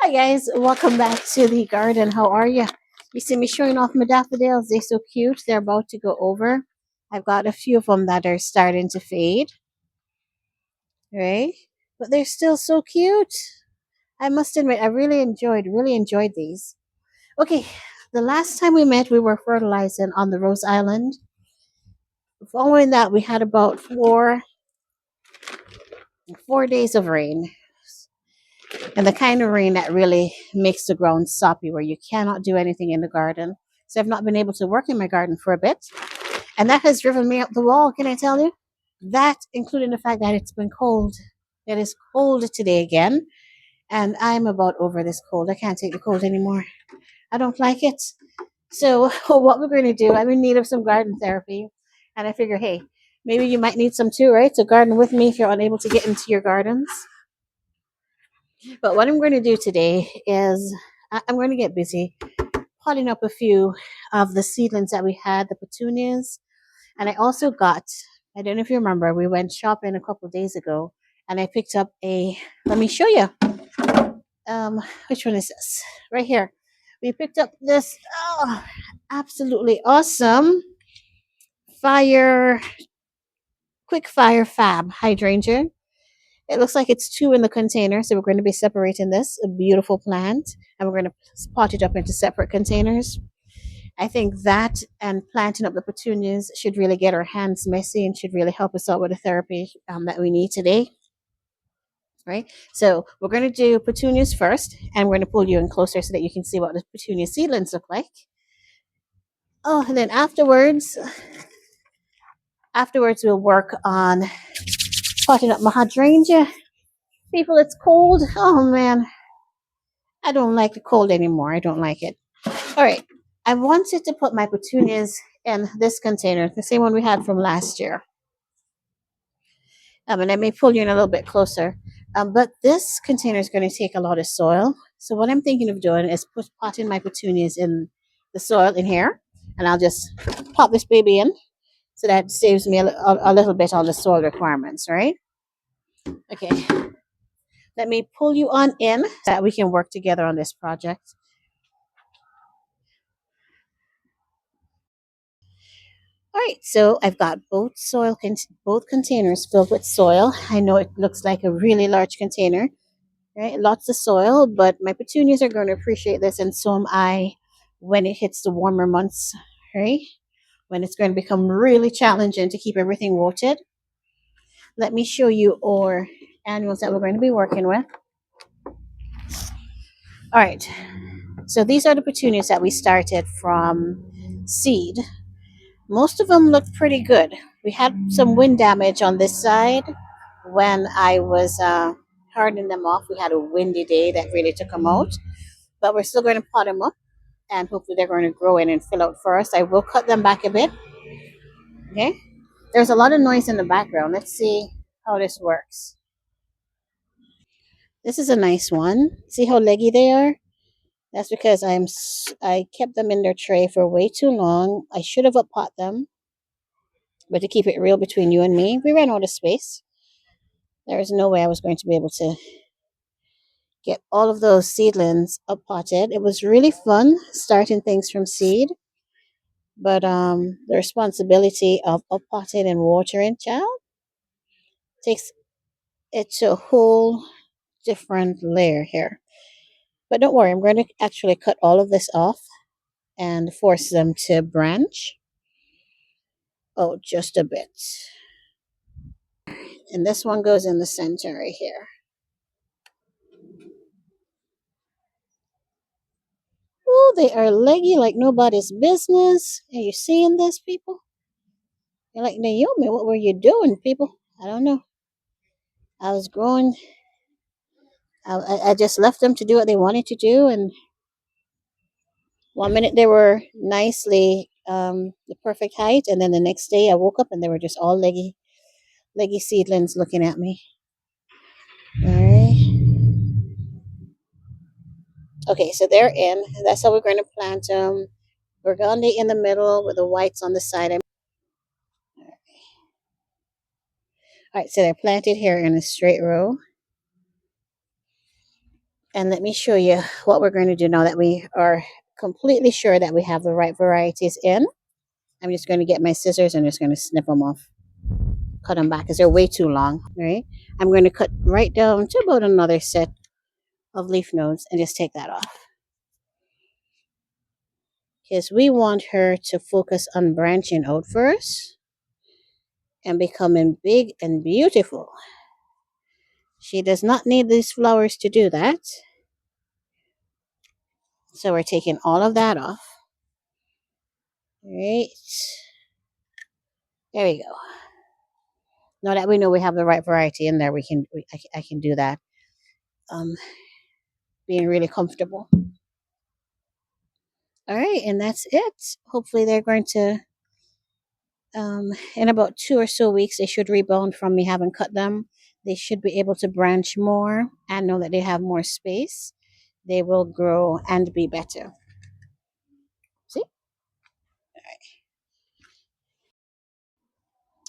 Hi guys, welcome back to the garden. How are you? You see me showing off my daffodils. They're so cute. They're about to go over. I've got a few of them that are starting to fade, right? But they're still so cute. I must admit, I really enjoyed these. Okay, the last time we met, we were fertilizing on the Rose Island. Following that, we had about four days of rain, and the kind of rain that really makes the ground soppy, where you cannot do anything in the garden. So I've not been able to work in my garden for a bit. And that has driven me up the wall, can I tell you? That, including the fact that it's been cold. It is cold today again. And I'm about over this cold. I can't take the cold anymore. I don't like it. So, what we're going to do, I'm in need of some garden therapy. And I figure, hey, maybe you might need some too, right? So, garden with me if you're unable to get into your gardens. But what I'm going to do today is I'm going to get busy potting up a few of the seedlings that we had, the petunias. And I also got, I don't know if you remember, we went shopping a couple of days ago and I picked up let me show you. Which one is this? Right here. We picked up this absolutely awesome fire, quick fire fab hydrangea. It looks like it's two in the container, so we're going to be separating this, a beautiful plant, and we're going to pot it up into separate containers. I think that and planting up the petunias should really get our hands messy and should really help us out with the therapy that we need today, right? So we're going to do petunias first, and we're going to pull you in closer so that you can see what the petunia seedlings look like. Oh, and then afterwards we'll work on potting up my hydrangea. People, it's cold. Oh man, I don't like the cold anymore. I don't like it. All right, I wanted to put my petunias in this container, the same one we had from last year. And I may pull you in a little bit closer. But this container is going to take a lot of soil. So what I'm thinking of doing is potting my petunias in the soil in here. And I'll just pop this baby in so that saves me a little bit on the soil requirements, right? Okay, let me pull you on in so that we can work together on this project. All right, so I've got both containers filled with soil. I know it looks like a really large container, right? Lots of soil, but my petunias are going to appreciate this, and so am I when it hits the warmer months, right? When it's going to become really challenging to keep everything watered. Let me show you our annuals that we're going to be working with. All right, so these are the petunias that we started from seed. Most of them look pretty good. We had some wind damage on this side when I was hardening them off. We had a windy day that really took them out, but we're still going to pot them up and hopefully they're going to grow in and fill out for us. I will cut them back a bit. Okay. There's a lot of noise in the background. Let's see how this works. This is a nice one. See how leggy they are? That's because I kept them in their tray for way too long. I should have pot them, but to keep it real between you and me, we ran out of space. There was no way I was going to be able to get all of those seedlings up potted. It was really fun starting things from seed, but the responsibility of up potting and watering, child, takes it to a whole different layer here. But don't worry, I'm going to actually cut all of this off and force them to branch. Oh, just a bit. And this one goes in the center right here. Oh, they are leggy like nobody's business. Are you seeing this, people? You're like, Naomi, what were you doing, people? I don't know. I was growing. I just left them to do what they wanted to do. And one minute they were nicely the perfect height. And then the next day I woke up and they were just all leggy seedlings looking at me. All right. Okay, so they're in. That's how we're going to plant them. Burgundy in the middle with the whites on the side. All right, so they're planted here in a straight row. And let me show you what we're going to do now that we are completely sure that we have the right varieties in. I'm just going to get my scissors and just going to snip them off, cut them back because they're way too long, right? I'm going to cut right down to about another set of leaf nodes and just take that off. Because we want her to focus on branching out first and becoming big and beautiful. She does not need these flowers to do that. So we're taking all of that off. Right. There we go. Now that we know we have the right variety in there, I can do that. Being really comfortable. All right, and that's it. Hopefully they're going to in about 2 or so weeks they should rebound from me having cut them. They should be able to branch more and know that they have more space. They will grow and be better. See?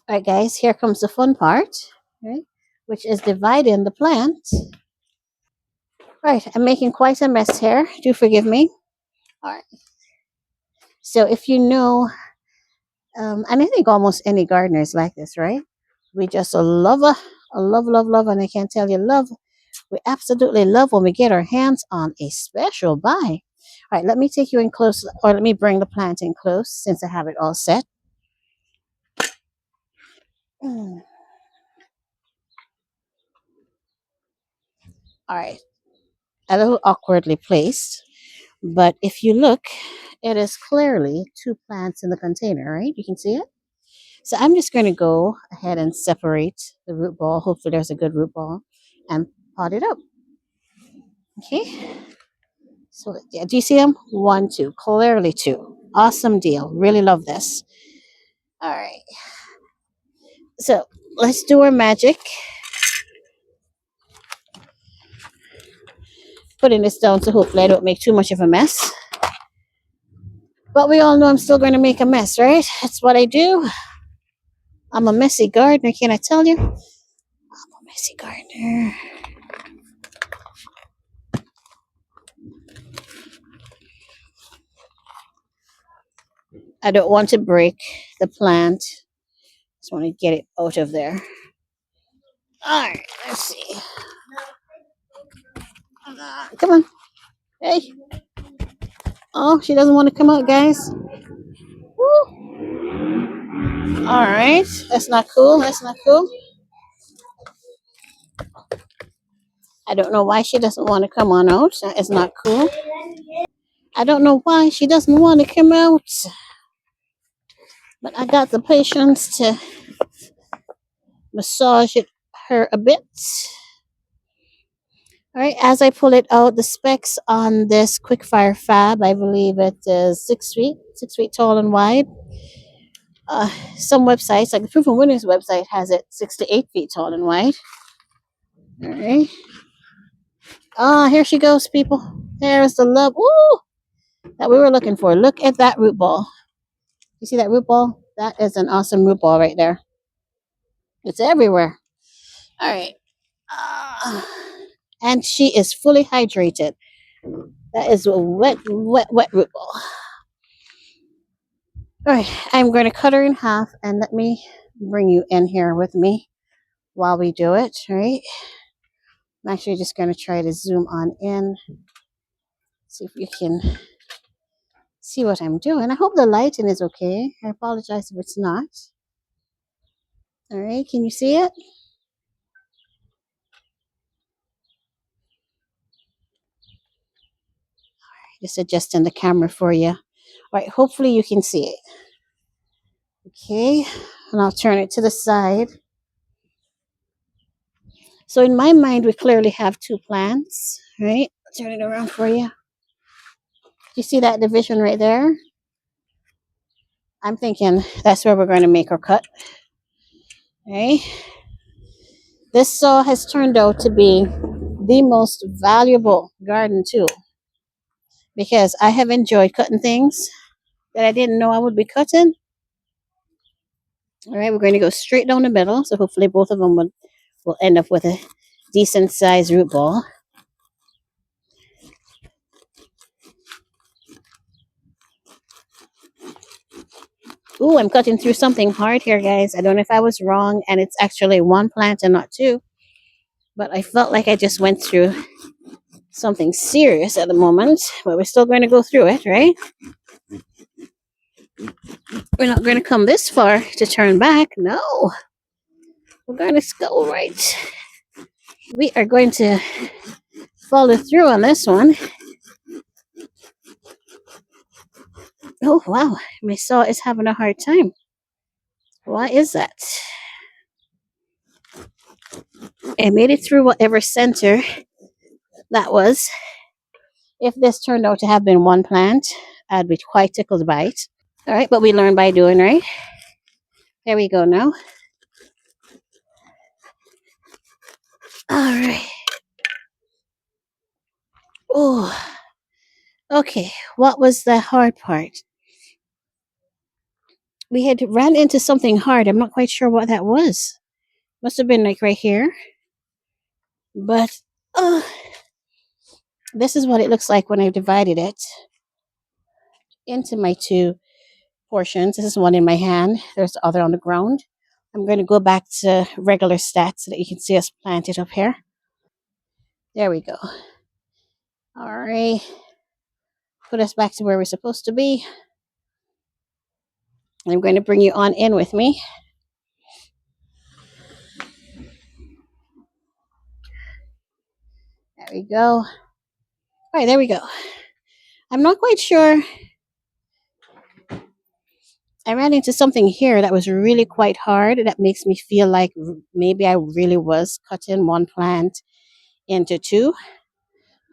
All right, guys, here comes the fun part, right? Which is dividing the plant. Right, I'm making quite a mess here. Do forgive me. All right. So if you know, and I think almost any gardener is like this, right? We just love, love, and I can't tell you love. We absolutely love when we get our hands on a special buy. All right, let me take you in close, or let me bring the plant in close since I have it all set. All right, a little awkwardly placed, but if you look, it is clearly two plants in the container, right? You can see it. So I'm just going to go ahead and separate the root ball. Hopefully there's a good root ball and pot it up. Okay. So yeah, do you see them? 1, 2, clearly 2. Awesome deal. Really love this. All right. So let's do our magic. Putting this down so hopefully I don't make too much of a mess. But we all know I'm still going to make a mess, right? That's what I do. I'm a messy gardener, can I tell you? I'm a messy gardener. I don't want to break the plant. Just want to get it out of there. All right, let's see. Come on. Hey. Oh, she doesn't want to come out, guys. Woo. All right. That's not cool. That's not cool. I don't know why she doesn't want to come on out. That is not cool. I don't know why she doesn't want to come out. But I got the patience to massage it her a bit. All right, as I pull it out, the specs on this quick fire fab, I believe it is 6 feet, 6 feet tall and wide. Some websites, like the Proof and Winners website, has it 6 to 8 feet tall and wide. All right. Ah, here she goes, people. There's the love. Ooh, that we were looking for. Look at that root ball. You see that root ball? That is an awesome root ball right there. It's everywhere. All right. And she is fully hydrated. That is a wet, wet, wet root ball. All right, I'm going to cut her in half and let me bring you in here with me while we do it, right? I'm actually just going to try to zoom on in, see if you can see what I'm doing. I hope the lighting is okay. I apologize if it's not. All right, can you see it? Just adjusting the camera for you. All right, hopefully you can see it. Okay, and I'll turn it to the side. So in my mind, we clearly have two plants, right? I'll turn it around for you. You see that division right there? I'm thinking that's where we're going to make our cut. Okay. This saw has turned out to be the most valuable garden tool because I have enjoyed cutting things that I didn't know I would be cutting. All right, we're going to go straight down the middle. So hopefully both of them will end up with a decent sized root ball. Ooh, I'm cutting through something hard here, guys. I don't know if I was wrong, and it's actually one plant and not two. But I felt like I just went through something serious at the moment. But we're still going to go through it, right? We're not going to come this far to turn back. No, we're going to go right. We are going to follow through on this one. Oh, wow. My saw is having a hard time. Why is that? I made it through whatever center that was. If this turned out to have been one plant, I'd be quite tickled by it. All right, but we learn by doing, right? There we go now. All right. Oh, okay. What was the hard part? We had ran into something hard. I'm not quite sure what that was. Must have been like right here. But this is what it looks like when I've divided it into my two portions. This is one in my hand. There's the other on the ground. I'm going to go back to regular stats so that you can see us planted up here. There we go. All right. Put us back to where we're supposed to be. I'm going to bring you on in with me. There we go. All right, there we go. I'm not quite sure. I ran into something here that was really quite hard. That makes me feel like maybe I really was cutting one plant into two.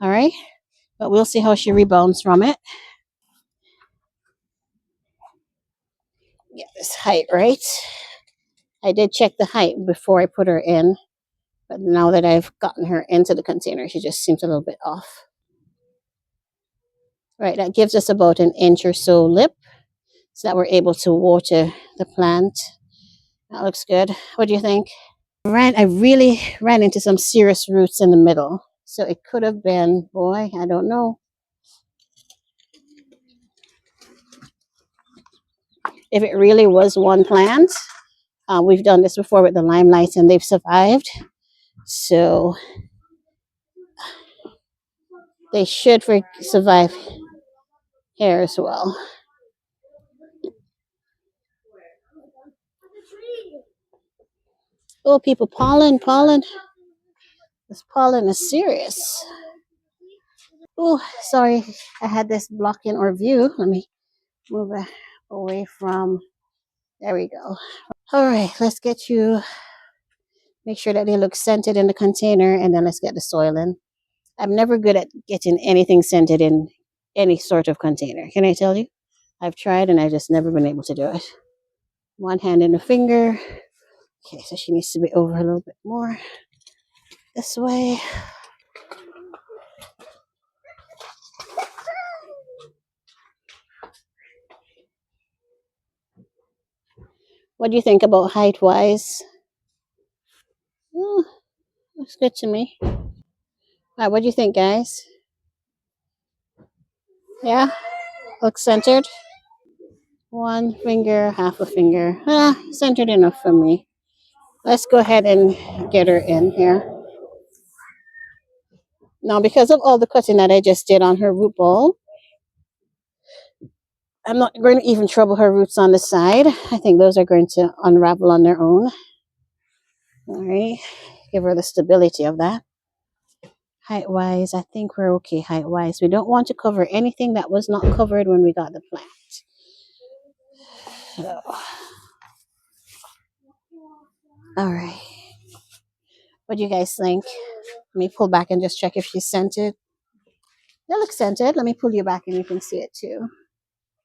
All right. But we'll see how she rebounds from it. Get this height right. I did check the height before I put her in. But now that I've gotten her into the container, she just seems a little bit off. Right, that gives us about an inch or so lip so that we're able to water the plant. That looks good. What do you think? I really ran into some serious roots in the middle. So it could have been, boy, I don't know. If it really was one plant, we've done this before with the limelight and they've survived. So they should survive here as well. Oh, people, pollen. This pollen is serious. Oh, sorry, I had this blocking our view. Let me move it away from. There we go. All right, let's get you. Make sure that they look scented in the container, and then let's get the soil in. I'm never good at getting anything scented in any sort of container. Can I tell you? I've tried, and I've just never been able to do it. One hand in the finger. Okay, so she needs to be over a little bit more. This way. What do you think about height-wise? Oh, looks good to me. All right, what do you think, guys? Yeah, looks centered. One finger, half a finger. Centered enough for me. Let's go ahead and get her in here. Now, because of all the cutting that I just did on her root ball, I'm not going to even trouble her roots on the side. I think those are going to unravel on their own. All right, give her the stability of that. Height-wise, I think we're okay height-wise. We don't want to cover anything that was not covered when we got the plant. So, all right. What do you guys think? Let me pull back and just check if she's scented. They look scented. Let me pull you back and you can see it too.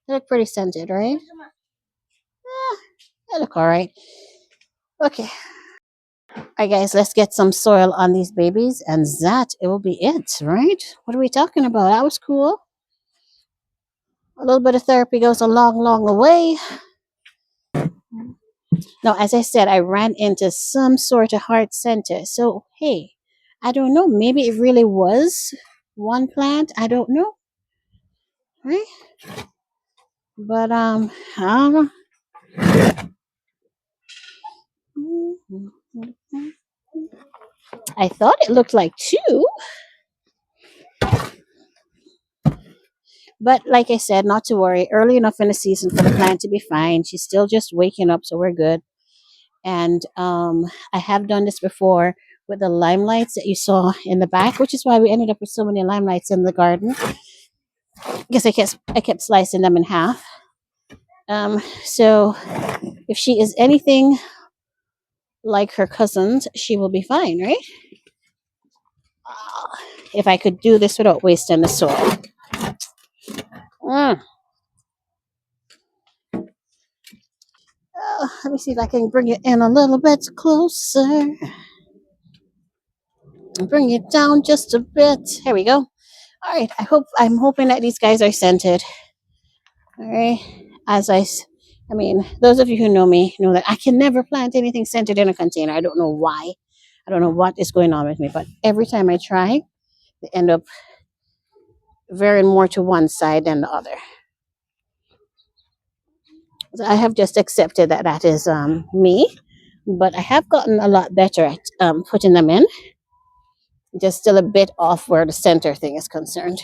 They look pretty scented, right? They look all right. Okay. All right, guys, let's get some soil on these babies, and that it will be it, right? What are we talking about? That was cool. A little bit of therapy goes a long, long way. Now, as I said, I ran into some sort of heart center. So, hey, I don't know. Maybe it really was one plant. I don't know. Right? But, I don't know. I thought it looked like two, but like I said, not to worry. Early enough in the season for the plant to be fine. She's still just waking up, so we're good. And I have done this before with the limelights that you saw in the back, which is why we ended up with so many limelights in the garden. Because I kept slicing them in half. So if she is anything like her cousins, she will be fine, right? If I could do this without wasting the soil. Mm. Let me see if I can bring it in a little bit closer. Bring it down just a bit. Here we go. All right. I'm hoping that these guys are scented. All right. I mean, those of you who know me know that I can never plant anything scented in a container. I don't know why. I don't know what is going on with me, but every time I try, they end up veering more to one side than the other. So I have just accepted that that is me, but I have gotten a lot better at putting them in. Just still a bit off where the center thing is concerned.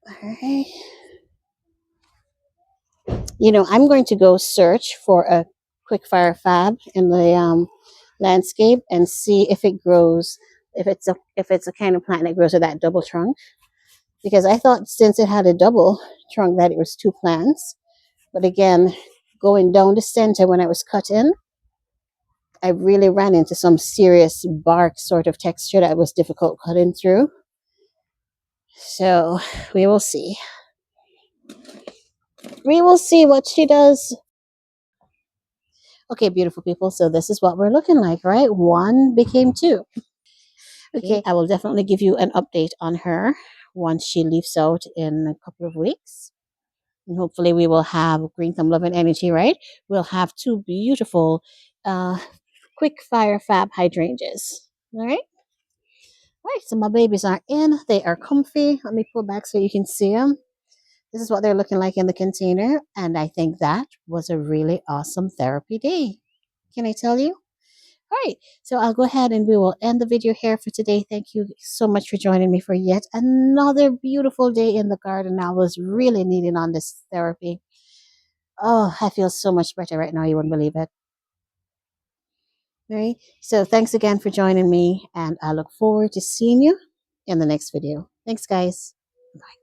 All right. I'm going to go search for a quick fire fab in the landscape and see if it grows, if it's a kind of plant that grows with that double trunk. Because I thought since it had a double trunk that it was two plants, but again, going down the center when I was cutting, I really ran into some serious bark sort of texture that was difficult cutting through. So we will see. We will see what she does. Okay, beautiful people. So this is what we're looking like, right? One became two. Okay, I will definitely give you an update on her once she leaves out in a couple of weeks. And hopefully we will have Green Thumb Love and Energy, right? We'll have two beautiful uh, quick fire fab hydrangeas. All right. All right, so my babies are in. They are comfy. Let me pull back so you can see them. This is what they're looking like in the container. And I think that was a really awesome therapy day. Can I tell you? All right, so I'll go ahead and we will end the video here for today. Thank you so much for joining me for yet another beautiful day in the garden. I was really needing on this therapy. Oh, I feel so much better right now. You wouldn't believe it. All right, so thanks again for joining me, and I look forward to seeing you in the next video. Thanks, guys. Bye.